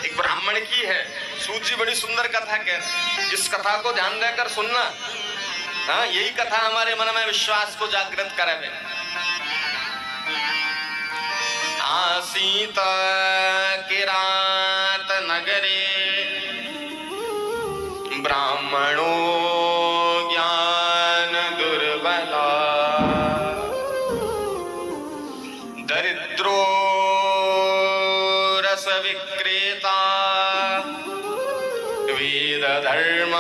एक ब्राह्मण की है। सूत जी बड़ी सुंदर कथा कह, इस कथा को ध्यान देकर सुनना। हाँ, यही कथा हमारे मन में विश्वास को जागृत करे। आसीत किरात नगरे ब्राह्मणो ज्ञान दुर्बला दरिद्रो रस विक्रेता वेद धर्म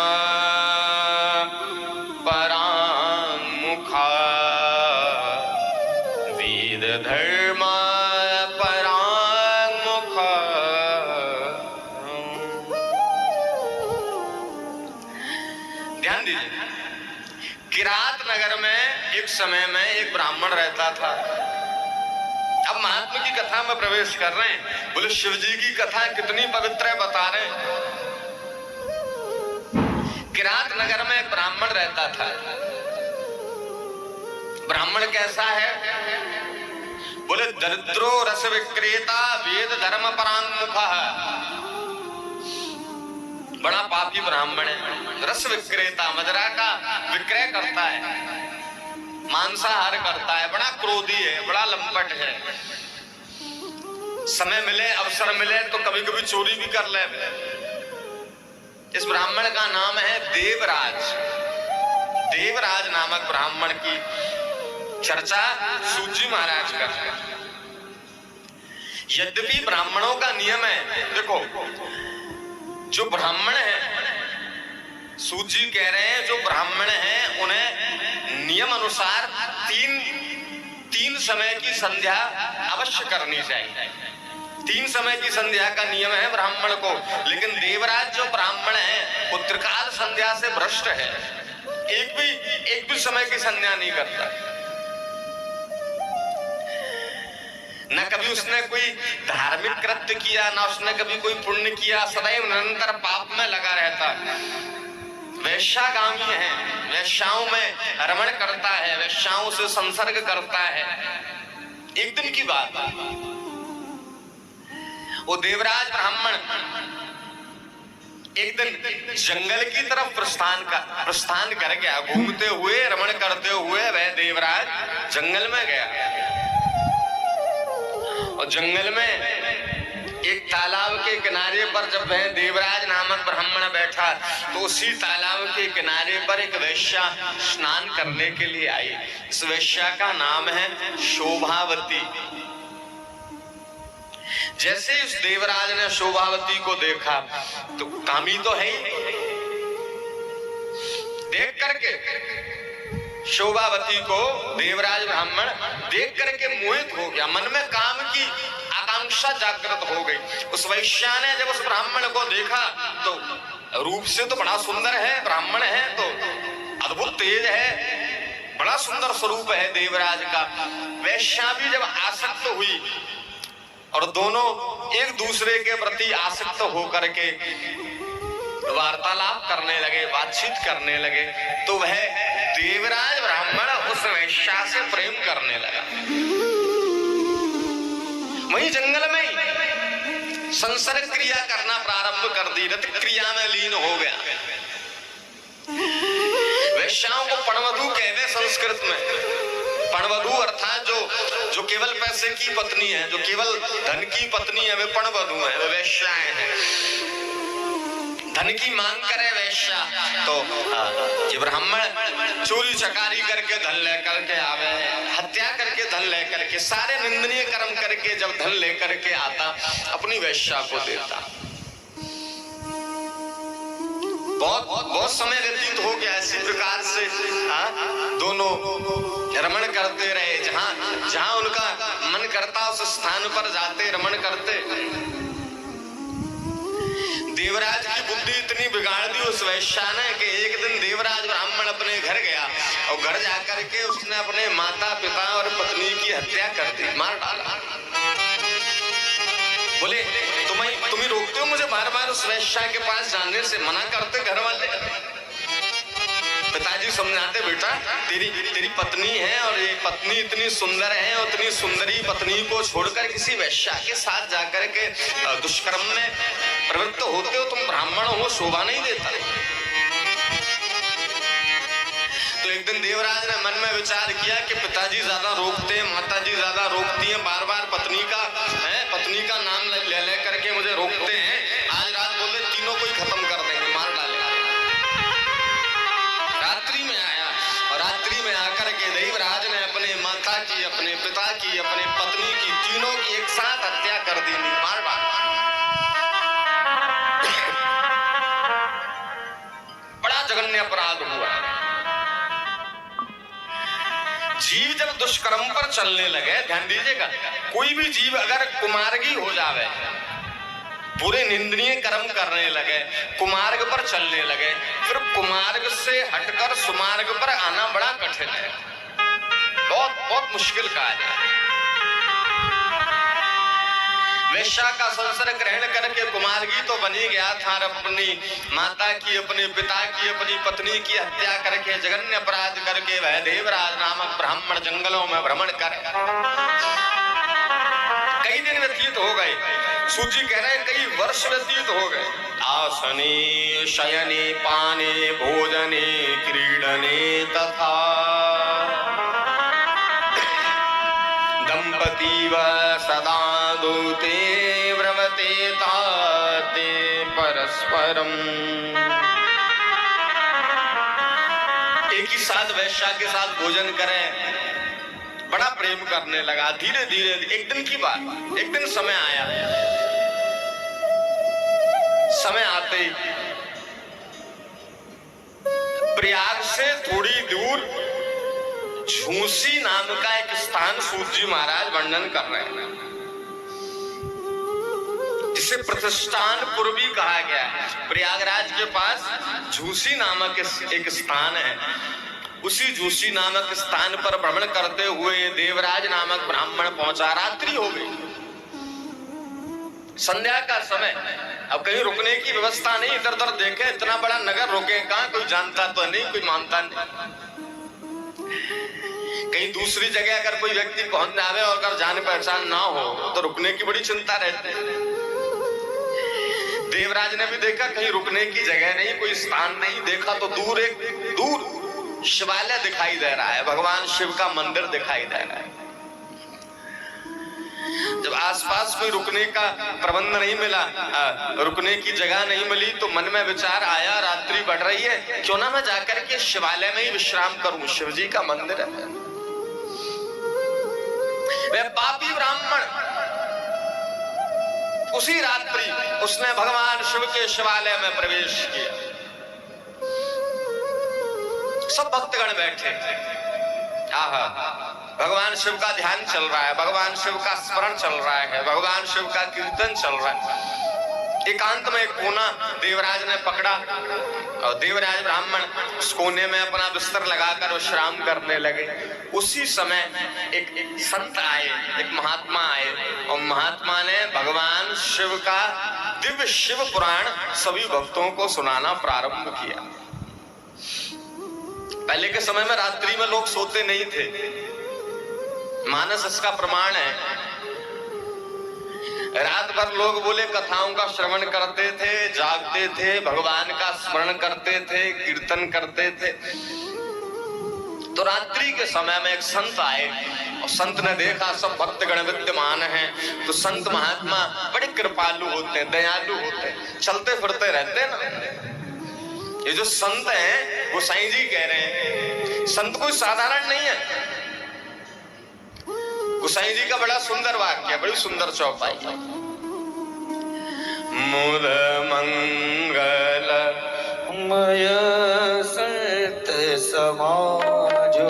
परामुखा वेद धर्म परामुखा। ध्यान दीजिए, किरात नगर में एक समय में एक ब्राह्मण रहता था। अब महात्मा की कथा में प्रवेश कर रहे हैं। बोले शिव जी की कथा कितनी पवित्र है बता रहे हैं। किरात नगर में एक ब्राह्मण रहता था। ब्राह्मण कैसा है? बोले दरिद्रो रस विक्रेता वेद धर्म परांगमुखा। बड़ा पापी ब्राह्मण है। रस विक्रेता, मदिरा का विक्रय करता है, मांसाहार करता है, बड़ा क्रोधी है, बड़ा लंपट है। समय मिले अवसर मिले तो कभी कभी चोरी भी कर ले। इस ब्राह्मण का नाम है देवराज। देवराज नामक ब्राह्मण की चर्चा सूत जी महाराज करते हैं। यद्यपि ब्राह्मणों का नियम है, देखो जो ब्राह्मण है, सूत जी कह रहे हैं जो ब्राह्मण है उन्हें नियम अनुसार तीन समय की संध्या अवश्य करनी चाहिए। 3 समय की संध्या का नियम है ब्राह्मण को। लेकिन देवराज जो ब्राह्मण है वो त्रिकाल संध्या से भ्रष्ट है। एक भी समय की संध्या नहीं करता। न कभी उसने कोई धार्मिक कृत्य किया, न उसने कभी कोई पुण्य किया, सदैव निरंतर पाप में लगा रहता। वैश्यागामी है, वैश्याओं में रमण करता है, वैश्याओं से संसर्ग करता है। एक दिन की बात, वो देवराज ब्राह्मण एक दिन जंगल की तरफ प्रस्थान कर गया। घूमते हुए रमण करते हुए वह देवराज जंगल में गया और जंगल में एक तालाब के किनारे पर जब वह देवराज नामक ब्राह्मण बैठा तो उसी तालाब के किनारे पर एक वैश्या स्नान करने के लिए आई। इस वैश्या का नाम है शोभावती। जैसे उस देवराज ने शोभावती को देखा तो कामी तो है ही, देख करके शोभावती को देवराज ब्राह्मण देख करके मोहित हो गया। मन में काम की आकांक्षा जागृत हो गई। उस वैश्या ने जब उस ब्राह्मण को देखा तो रूप से तो बड़ा सुंदर है, ब्राह्मण है तो अद्भुत तेज है, बड़ा सुंदर स्वरूप है देवराज का। वैश्या भी जब आसक्त हुई और दोनों एक दूसरे के प्रति आसक्त होकर के वार्तालाप करने लगे, बातचीत करने लगे, तो वह देवराज ब्राह्मण उस वैश्या से प्रेम करने लगा। वहीं जंगल में ही संसर्ग क्रिया करना प्रारंभ कर दी, रत क्रिया में लीन हो गया। वैश्याओं को पणवधू कहते संस्कृत में। पणवधू अर्थात जो केवल पैसे की पत्नी है, जो केवल धन की पत्नी है, वे पणवधू है, वे वैश्याएं हैं। धन की मांग करे वैश्या तो ये ब्राह्मण चोरी चकारी करके धन लेकर के आवे, हत्या करके धन लेकर के, सारे निंदनीय कर्म करके जब धन लेकर के आता अपनी वैश्या को देता। बहुत समय व्यतीत हो गया इसी प्रकार से। दोनों रमण करते रहे, जहां उनका मन करता उस स्थान पर जाते रमण करते। देवराज की बुद्धि इतनी बिगाड़ दी उस वैश्या ने कि एक दिन देवराज ब्राह्मण अपने घर गया और घर जाकर के उसने अपने माता पिता और पत्नी की हत्या कर दी, मार डाला। बोले तुम्हें रोकते हो मुझे बार बार उस वैश्या के पास जाने से, मना करते घर वाले। पिताजी समझाते बेटा तेरी पत्नी है और ये पत्नी इतनी सुंदर है और इतनी सुंदरी पत्नी को छोड़कर किसी वैश्या के साथ जाकर के दुष्कर्म में प्रवृत्त होते हो, तुम ब्राह्मण हो, शोभा नहीं देता। तो एक दिन देवराज ने मन में विचार किया कि पिताजी ज्यादा रोकते हैं, माताजी ज्यादा रोकती हैं, बार बार पत्नी का नाम ले करके मुझे रोकते हैं। आज रात बोले तीनों को ही खत्म कर देंगे, मार डालेंगे। रात्रि में आया और रात्रि में आकर के देवराज ने अपने माता की, अपने पिता की, अपने पत्नी की, तीनों की एक साथ हत्या कर दी, मार डाल। बड़ा जघन्य अपराध हुआ। जीव जब दुष्कर्म पर चलने लगे, ध्यान दीजिएगा, कोई भी जीव अगर कुमार्गी हो जावे, पूरे निंदनीय कर्म करने लगे, कुमार्ग पर चलने लगे, फिर कुमार्ग से हटकर सुमार्ग पर आना बड़ा कठिन है, बहुत बहुत मुश्किल कार्य है। वेश्या का संसर्ग ग्रहण करके कुमार्गी तो बनी गया था, अपनी माता की, अपने पिता की, अपनी पत्नी की हत्या करके, जघन्य अपराध करके वह देवराज नामक ब्राह्मण जंगलों में भ्रमण कर कई दिन व्यतीत हो गए। सूची कह रहे हैं कई वर्ष व्यतीत हो गए। आसने शयने पाने भोजने क्रीडने तथा दंपती व सदा दूते व्रमते ताते परस्परम। एक ही साथ वैश्या के साथ भोजन करें, बड़ा प्रेम करने लगा। धीरे धीरे एक दिन की बात, एक दिन समय आया, समय आते ही प्रयाग से थोड़ी दूर झूसी नाम का एक स्थान सूत जी महाराज वर्णन कर रहे हैं, जिसे प्रतिष्ठानपुर भी कहा गया है। प्रयागराज के पास झूसी नामक एक स्थान है। उसी झूसी नामक स्थान पर भ्रमण करते हुए देवराज नामक ब्राह्मण पहुंचा। रात्रि हो गई, संध्या का समय। अब कहीं रुकने की व्यवस्था नहीं, इधर उधर देखे, इतना बड़ा नगर रुके कहां, कोई जानता तो नहीं, कोई मानता नहीं। कहीं दूसरी जगह अगर कोई व्यक्ति पहुंच जावे और अगर जान पहचान ना हो तो रुकने की बड़ी चिंता रहती है। देवराज ने भी देखा कहीं रुकने की जगह नहीं, कोई स्थान नहीं। देखा तो दूर शिवालय दिखाई दे रहा है, भगवान शिव का मंदिर दिखाई दे रहा है। जब आसपास कोई रुकने का प्रबंध नहीं मिला, रुकने की जगह नहीं मिली, तो मन में विचार आया रात्रि बढ़ रही है, क्यों ना मैं जाकर के शिवालय में ही विश्राम करूं, शिव जी का मंदिर है। वह पापी ब्राह्मण उसी रात्रि उसने भगवान शिव के शिवालय में प्रवेश किया। सब भक्तगण बैठे, आहा, भगवान शिव का ध्यान चल रहा है, भगवान शिव का स्मरण चल रहा है, भगवान शिव का कीर्तन चल रहा है। एकांत में एक कोना देवराज ने पकड़ा और देवराज ब्राह्मण उस कोने में अपना बिस्तर लगाकर विश्राम करने लगे। उसी समय एक संत आए, एक महात्मा आए, और महात्मा ने भगवान शिव का दिव्य शिव पुराण सभी भक्तों को सुनाना प्रारंभ किया। पहले के समय में रात्रि में लोग सोते नहीं थे, मानस इसका प्रमाण है। रात भर लोग बोले कथाओं का श्रवण करते थे, जागते थे, भगवान का स्मरण करते थे, कीर्तन करते थे। तो रात्रि के समय में एक संत आए और संत ने देखा सब भक्तगण विद्यमान हैं। तो संत महात्मा बड़े कृपालु होते हैं, दयालु होते हैं, चलते फिरते रहते हैं ना। ये जो संत हैं वो साईं जी कह रहे हैं, संत कोई साधारण नहीं है। गोसाई जी का बड़ा सुंदर वाक्य, बड़ी सुंदर चौपाई है। मुद मंगल मय संत समाजो,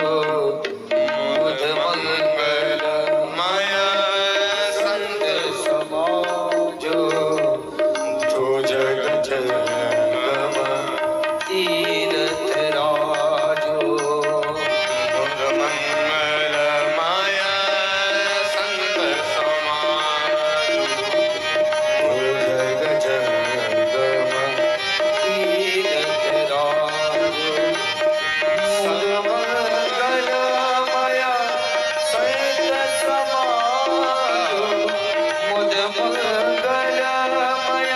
मुद मंगल मय संत समाजो, जो जग जगम तीरथ राजो। मुद मंगल मय संत समाजो, जो जग जगम तीरथ राजो। मुद मंगल मय संत समाजो, मुद मंगल मय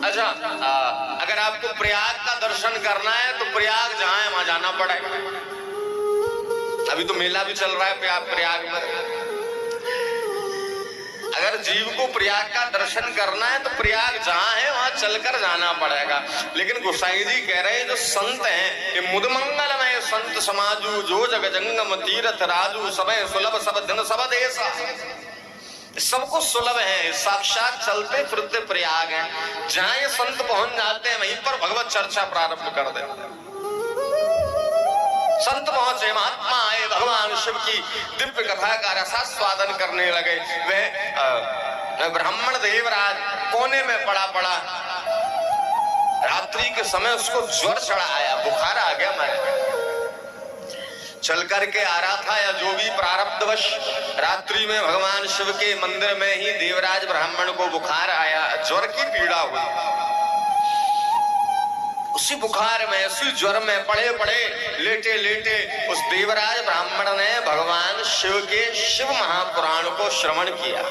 अच्छा, अगर आपको प्रयाग का दर्शन करना है तो प्रयाग जहां है वहां जाना पड़ेगा। अभी तो मेला भी चल रहा है प्रयाग में। अगर जीव को प्रयाग का दर्शन करना है तो प्रयाग जहां है वहां चलकर जाना पड़ेगा। लेकिन गोसाई जी कह रहे हैं जो संत हैं कि मुद मंगलमय संत समाजू जो जग जंगम तीर्थ राजू सबे सुलभ सब दिन सब देश, सबको सुलभ है, साक्षात चलते फिरते प्रयाग है। जहां ये संत पहुंच जाते हैं वहीं पर भगवत चर्चा प्रारंभ कर देते हैं। संत पहुंचे, महात्मा आए, भगवान शिव की दिव्य कथा का रसास्वादन करने लगे। वह ब्राह्मण देवराज कोने में पड़ा रात्रि के समय उसको ज्वर चढ़ा आया, बुखार आ गया मारे। चल करके आ रहा था या जो भी प्रारब्धवश रात्रि में भगवान शिव के मंदिर में ही देवराज ब्राह्मण को बुखार आया, ज्वर की पीड़ा हुई। उसी बुखार में, उसी ज्वर में पड़े लेटे लेटे उस देवराज ब्राह्मण ने भगवान शिव के शिव महापुराण को श्रवण किया।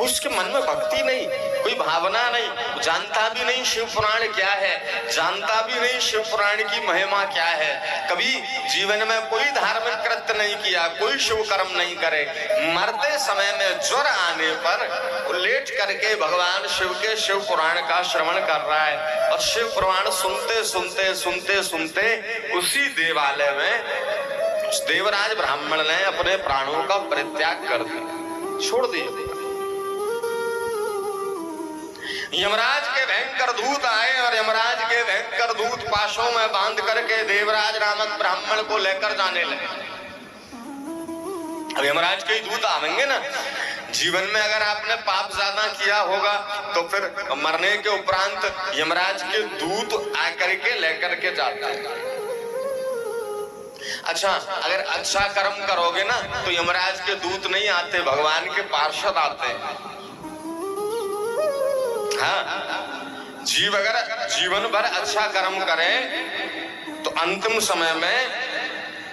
उसके मन में भक्ति नहीं, कोई भावना नहीं, जानता भी नहीं शिव पुराण क्या है, जानता भी नहीं शिव पुराण की महिमा क्या है। कभी जीवन में कोई धार्मिक कृत्य नहीं किया, कोई शिव कर्म नहीं करे। मरते समय में ज्वर आने पर लेट करके भगवान शिव के शिव पुराण का श्रवण कर रहा है। और शिव पुराण सुनते सुनते सुनते सुनते उसी देवालय में उस देवराज ब्राह्मण ने अपने प्राणों का परित्याग कर दिया, छोड़ दिया। यमराज के भयंकर दूत आए और यमराज के भयंकर दूत पाशों में बांध करके देवराज नामक ब्राह्मण को लेकर जाने लगे। अब यमराज के ही दूत आवेंगे ना। जीवन में अगर आपने पाप ज्यादा किया होगा तो फिर मरने के उपरांत यमराज के दूत आकर के लेकर के जाते हैं। अच्छा, अगर अच्छा कर्म करोगे ना तो यमराज के दूत नहीं आते, भगवान के पार्षद आते हैं। हाँ, जीव अगर जीवन भर अच्छा कर्म करे तो अंतिम समय में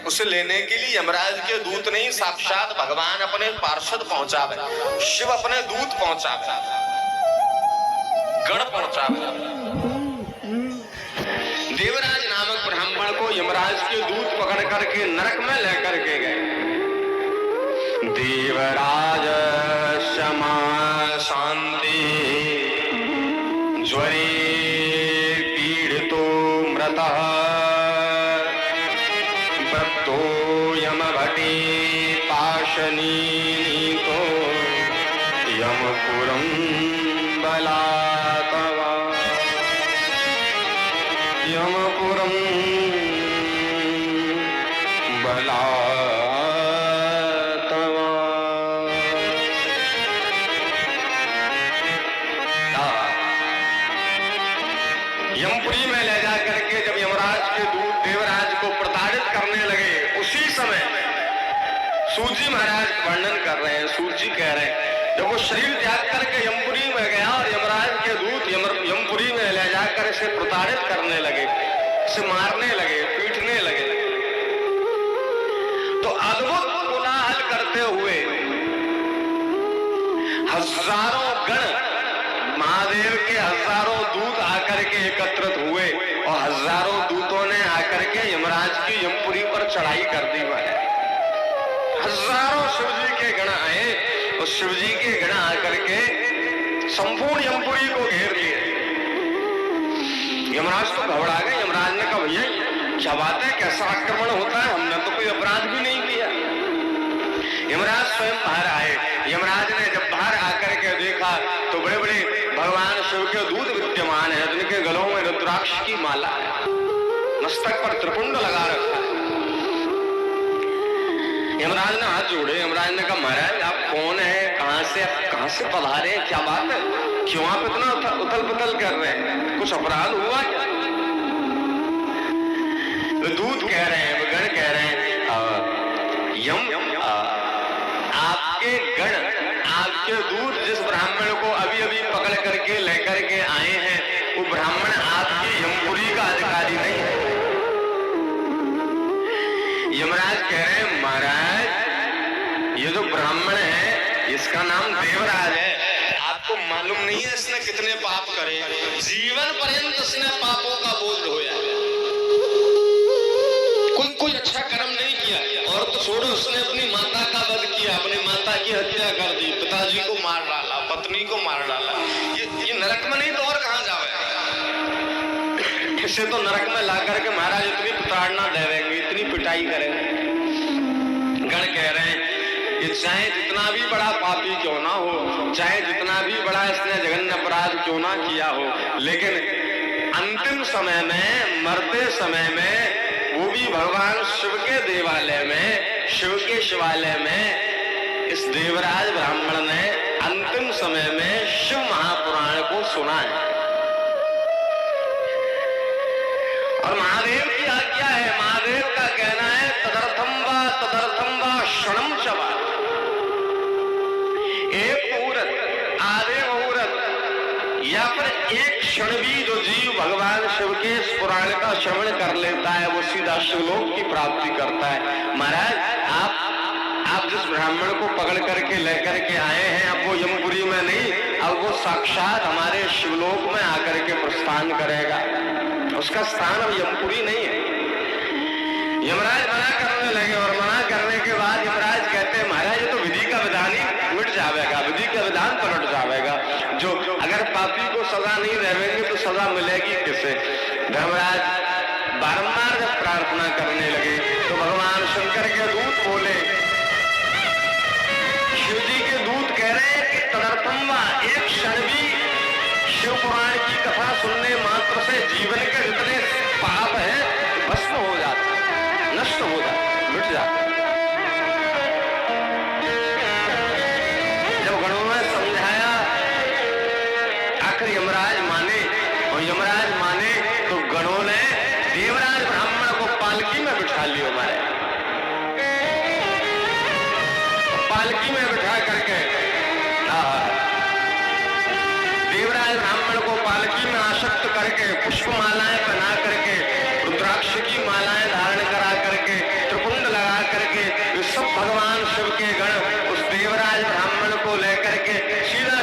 उसे लेने के लिए यमराज के दूत नहीं, साक्षात भगवान अपने पार्षद पहुंचावे, शिव अपने दूत पहुंचावे, गण पहुंचावे। देवराज नामक ब्राह्मण को यमराज के दूत पकड़ करके नरक में लेकर के गए। देवराज क्षमा शांति ज्वरे पीड़ितो मृतः व्रतो यमभटे पाशनीतो यमपुरं बलात्वा यमपुरं बलात्वा। यमपुरी में ले जा करके जब यमराज के दूत देवराज को प्रताड़ित करने लगे, उसी समय सूत जी महाराज वर्णन कर रहे हैं। सूत जी कह रहे हैं जब वो शरीर त्याग करके यमपुरी में गया और यमराज के दूत यमपुरी में ले जाकर इसे प्रताड़ित करने लगे, इसे मारने लगे, पीटने लगे, तो अद्भुत कोलाहल करते हुए हजारों गण, महादेव के हजारों दूत आकर के एकत्रित हुए और हजारों दूतों ने आकर के यमराज की यमपुरी पर चढ़ाई कर दी। हजारों शिवजी के गण आए और शिवजी के गण आकर के संपूर्ण यमपुरी को घेर लिए। यमराज तो घबरा गए। यमराज ने कहा भैया क्या बात है, कैसा आक्रमण होता है, हमने तो कोई अपराध भी नहीं किया। यमराज स्वयं बाहर आए। यमराज ने जब बाहर आकर के देखा तो बड़े बड़े भगवान शिव के दूत विद्यमान है, जिनके गलों में रुद्राक्ष की माला है, मस्तक पर त्रिपुंड लगा रखा है। यमराज ने हाथ जोड़े। यमराज ने कहा महाराज आप कौन है, कहां से पधारे, क्या बात है, क्यों आप इतना उथल पुथल कर रहे हैं, कुछ अपराध हुआ क्या? दूत कह रहे हैं, गण कह रहे हैं आपके गण, आपके दूत जिस ब्राह्मण को अभी अभी पकड़ करके लेकर के आए हैं, वो ब्राह्मण आपकी यमपुरी का अधिकारी नहीं है। यमराज कह रहे हैं महाराज ये जो ब्राह्मण है इसका नाम देवराज है, आपको मन मालूम नहीं है इसने कितने पाप करे, जीवन पर्यंत इसने पापों का बोझ ढोया। कोई अच्छा कर्म नहीं किया। और तो छोड़ो, उसने अपनी माता का वध किया, अपनी माता की हत्या कर दी, पिताजी को मार डाला, पत्नी को मार डाला। ये नरक में नहीं तो और कहां जाएगा? इसे तो नरक में ला करके महाराज इतनी प्रताड़ना देवेंगे, इतनी पिटाई करेंगे। गण कह रहे हैं कि चाहे जितना भी बड़ा पापी क्यों ना हो, चाहे जितना भी बड़ा इसने जघन्य अपराध क्यों ना किया हो, लेकिन अंतिम समय में, मरते समय में, वो भी भगवान शिव के देवालय में, शिव के शिवालय में, इस देवराज ब्राह्मण ने अंतिम समय में शिव महापुराण को सुना है। और महादेव की आज्ञा है, महादेव का कहना है तदर्थम वा क्षणम चवा। एक मुहूर्त, आधे मुहूर्त या फिर एक क्षण भी जो जीव भगवान शिव के इस पुराण का श्रवण कर लेता है वो सीधा शिवलोक की प्राप्ति करता है। महाराज आप जिस ब्राह्मण को पकड़ करके लेकर के आए हैं, अब वो यमपुरी में नहीं, अब वो साक्षात हमारे शिवलोक में आकर के प्रस्थान करेगा। उसका स्थान अब यमपुरी नहीं है। यमराज मना करने लगे और मना करने के बाद यमराज कहते हैं महाराज ये तो विधि का विधान ही मिट जाएगा, विधि का विधान पलट जाएगा। जो अगर पापी को सजा नहीं देंगे तो सजा मिलेगी किसे? धर्मराज बारंबार जब प्रार्थना करने लगे तो भगवान शंकर के दूत बोले, शिव जी के दूत कह रहे हैं कि तदर्थम वा, एक क्षण भी शिव पुराण की कथा सुनने मात्र से जीवन के जितने पाप हैं भस्म हो जाते, नष्ट हो जाते, मिट जाते। जब गणों ने समझाया, आखिर यमराज माने, और यमराज माने तो गणों ने देवराज ब्राह्मण को पालकी में बिठा लिया। हमारे पालकी में बिठा करके देवराज ब्राह्मण को पालकी में आसक्त करके पुष्प मालाएं बना करके, रुद्राक्ष की मालाएं धारण करा करके, त्रिपुंड लगा करके सब भगवान शिव के गण उस देवराज ब्राह्मण को लेकर के सीधा